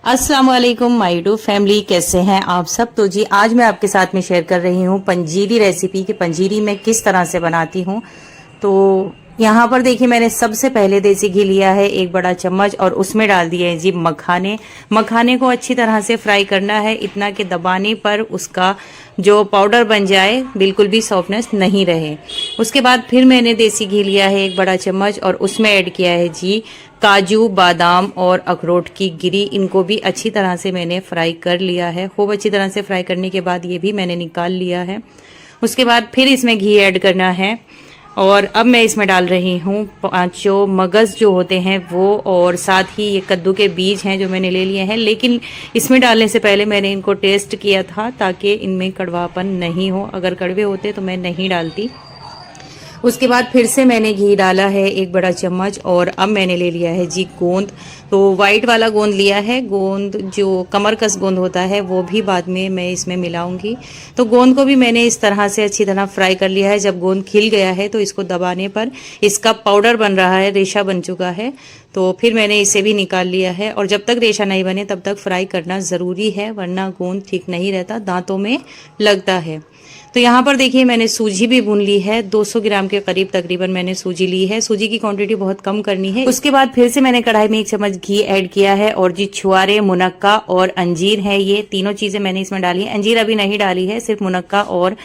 अस्सलाम वालेकुम my YouTube family, कैसे हैं आप सब। तो जी आज मैं आपके साथ में शेयर कर रही हूँ पंजीरी रेसिपी कि पंजीरी मैं किस तरह से बनाती हूँ। तो यहाँ पर देखिए मैंने सबसे पहले देसी घी लिया है 1 बड़ा चम्मच और उसमें डाल दिए हैं जी मखाने। मखाने को अच्छी तरह से फ्राई करना है, इतना कि दबाने पर उसका जो पाउडर बन जाए, बिल्कुल भी सॉफ्टनेस नहीं रहे। उसके बाद फिर मैंने देसी घी लिया है 1 बड़ा चम्मच और उसमें ऐड किया है जी काजू, बादाम और अखरोट की गिरी। इनको भी अच्छी तरह से मैंने फ्राई कर लिया है। खूब अच्छी तरह से फ्राई करने के बाद ये भी मैंने निकाल लिया है। उसके बाद फिर इसमें घी ऐड करना है और अब मैं इसमें डाल रही हूँ 5 मगज जो होते हैं वो, और साथ ही ये कद्दू के बीज हैं जो मैंने ले लिए हैं। लेकिन इसमें डालने से पहले मैंने इनको टेस्ट किया था ताकि इनमें कड़वापन नहीं हो, अगर कड़वे होते तो मैं नहीं डालती। उसके बाद फिर से मैंने घी डाला है 1 बड़ा चम्मच और अब मैंने ले लिया है जी गोंद। तो वाइट वाला गोंद लिया है, गोंद जो कमर कस गोंद होता है वो भी बाद में मैं इसमें मिलाऊंगी। तो गोंद को भी मैंने इस तरह से अच्छी तरह फ्राई कर लिया है। जब गोंद खिल गया है तो इसको दबाने पर इसका पाउडर बन रहा है, रेशा बन चुका है। तो फिर मैंने इसे भी निकाल लिया है और जब तक रेशा नहीं बने तब तक फ्राई करना ज़रूरी है, वरना गोंद ठीक नहीं रहता, दांतों में लगता है। तो यहाँ पर देखिए मैंने सूजी भी भून ली है, 200 ग्राम के करीब तकरीबन मैंने सूजी ली है। सूजी की क्वांटिटी बहुत कम करनी है। उसके बाद फिर से मैंने कढ़ाई में 1 चम्मच घी ऐड किया है और जी छुआरे, मुनक्का और अंजीर है, ये तीनों चीजें मैंने इसमें डाली है। अंजीर अभी नहीं डाली है, सिर्फ मुनक्का और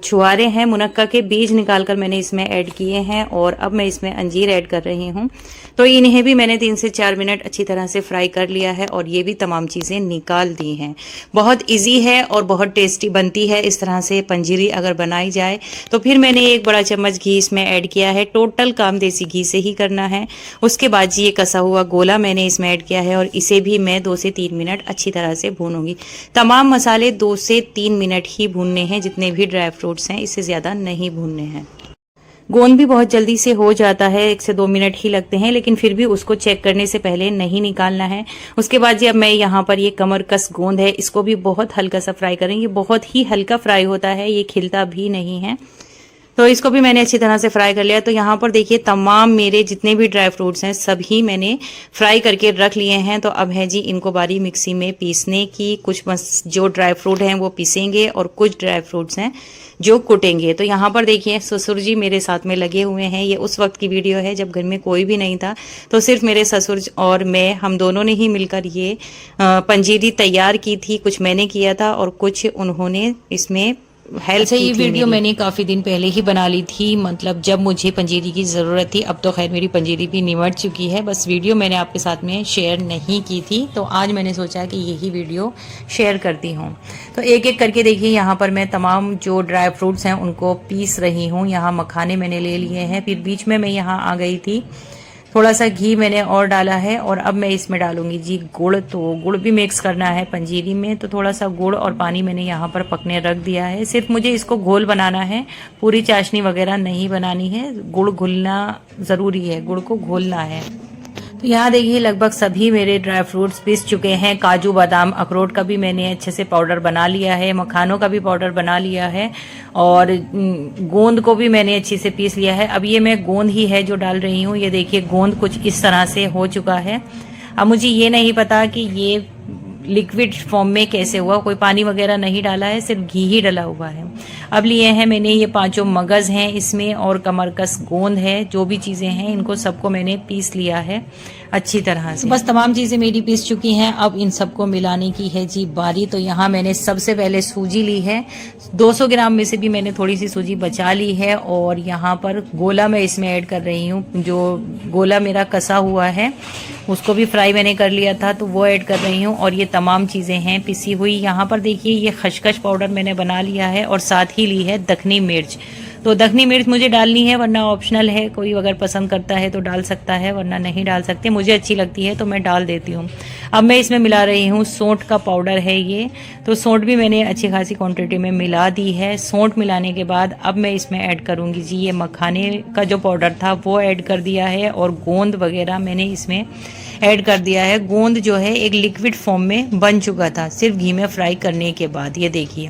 छुआरे हैं। मुनक्का के बीज निकालकर मैंने इसमें ऐड किए हैं और अब मैं इसमें अंजीर ऐड कर रही हूँ। तो इन्हें भी मैंने 3 से 4 मिनट अच्छी तरह से फ्राई कर लिया है और ये भी तमाम चीज़ें निकाल दी हैं। बहुत इजी है और बहुत टेस्टी बनती है इस तरह से पंजीरी अगर बनाई जाए। तो फिर मैंने 1 बड़ा चम्मच घी इसमें ऐड किया है। टोटल काम देसी घी से ही करना है। उसके बाद जी ये कसा हुआ गोला मैंने इसमें ऐड किया है और इसे भी मैं 2 से 3 मिनट अच्छी तरह से भूनूंगी। तमाम मसाले 2 से 3 मिनट ही भूनने हैं, जितने भी ड्राई फ्रूट्स हैं, इससे ज़्यादा नहीं भूनने हैं। गोंद भी बहुत जल्दी से हो जाता है, 1 से 2 मिनट ही लगते हैं, लेकिन फिर भी उसको चेक करने से पहले नहीं निकालना है। उसके बाद जी अब मैं यहाँ पर ये कमर कस गोंद है, इसको भी बहुत हल्का सा फ्राई करेंगे। बहुत ही हल्का फ्राई होता है, ये खिलता भी नहीं है। तो इसको भी मैंने अच्छी तरह से फ्राई कर लिया। तो यहाँ पर देखिए तमाम मेरे जितने भी ड्राई फ्रूट्स हैं सभी मैंने फ्राई करके रख लिए हैं। तो अब है जी इनको बारीक मिक्सी में पीसने की। कुछ जो ड्राई फ्रूट हैं वो पीसेंगे और कुछ ड्राई फ्रूट्स हैं जो कुटेंगे। तो यहाँ पर देखिए ससुर जी मेरे साथ में लगे हुए हैं। ये उस वक्त की वीडियो है जब घर में कोई भी नहीं था, तो सिर्फ मेरे ससुर और मैं, हम दोनों ने ही मिलकर ये पंजीरी तैयार की थी। कुछ मैंने किया था और कुछ उन्होंने इसमें हेल्प की थी। ये वीडियो मैंने काफ़ी दिन पहले ही बना ली थी, मतलब जब मुझे पंजीरी की ज़रूरत थी। अब तो खैर मेरी पंजीरी भी निमट चुकी है, बस वीडियो मैंने आपके साथ में शेयर नहीं की थी। तो आज मैंने सोचा कि यही वीडियो शेयर करती हूँ। तो एक एक करके देखिए यहाँ पर मैं तमाम जो ड्राई फ्रूट्स हैं उनको पीस रही हूँ। यहाँ मखाने मैंने ले लिए हैं। फिर बीच में मैं यहाँ आ गई थी, थोड़ा सा घी मैंने और डाला है और अब मैं इसमें डालूंगी जी गुड़। तो गुड़ भी मिक्स करना है पंजीरी में, तो थोड़ा सा गुड़ और पानी मैंने यहाँ पर पकने रख दिया है। सिर्फ मुझे इसको घोल बनाना है, पूरी चाशनी वगैरह नहीं बनानी है। गुड़ घुलना ज़रूरी है, गुड़ को घोलना है। तो यहाँ देखिए लगभग सभी मेरे ड्राई फ्रूट्स पीस चुके हैं। काजू, बादाम, अखरोट का भी मैंने अच्छे से पाउडर बना लिया है, मखानों का भी पाउडर बना लिया है और गोंद को भी मैंने अच्छे से पीस लिया है। अब ये मैं गोंद ही है जो डाल रही हूँ। ये देखिए गोंद कुछ इस तरह से हो चुका है। अब मुझे ये नहीं पता कि ये लिक्विड फॉर्म में कैसे हुआ, कोई पानी वगैरह नहीं डाला है, सिर्फ घी ही डला हुआ है। अब लिए हैं मैंने ये 5 मगज हैं इसमें और कमरकस गोंद है, जो भी चीज़ें हैं इनको सबको मैंने पीस लिया है अच्छी तरह से। बस तमाम चीज़ें मेरी पीस चुकी हैं। अब इन सबको मिलाने की है जी बारी। तो यहाँ मैंने सबसे पहले सूजी ली है, 200 ग्राम में से भी मैंने थोड़ी सी सूजी बचा ली है और यहाँ पर गोला मैं इसमें ऐड कर रही हूँ। जो गोला मेरा कसा हुआ है उसको भी फ्राई मैंने कर लिया था, तो वो ऐड कर रही हूँ। और ये तमाम चीज़ें हैं पिसी हुई। यहाँ पर देखिए ये खसखस पाउडर मैंने बना लिया है और साथ ही ली है दखनी मिर्च। तो दखनी मिर्च मुझे डालनी है, वरना ऑप्शनल है, कोई अगर पसंद करता है तो डाल सकता है, वरना नहीं डाल सकते। मुझे अच्छी लगती है तो मैं डाल देती हूँ। अब मैं इसमें मिला रही हूँ सौंठ का पाउडर है ये, तो सौंठ भी मैंने अच्छी खासी क्वांटिटी में मिला दी है। सौंठ मिलाने के बाद अब मैं इसमें ऐड करूँगी जी ये मखाने का जो पाउडर था वो ऐड कर दिया है और गोंद वगैरह मैंने इसमें ऐड कर दिया है। गोंद जो है एक लिक्विड फॉर्म में बन चुका था सिर्फ घी में फ्राई करने के बाद, ये देखिए।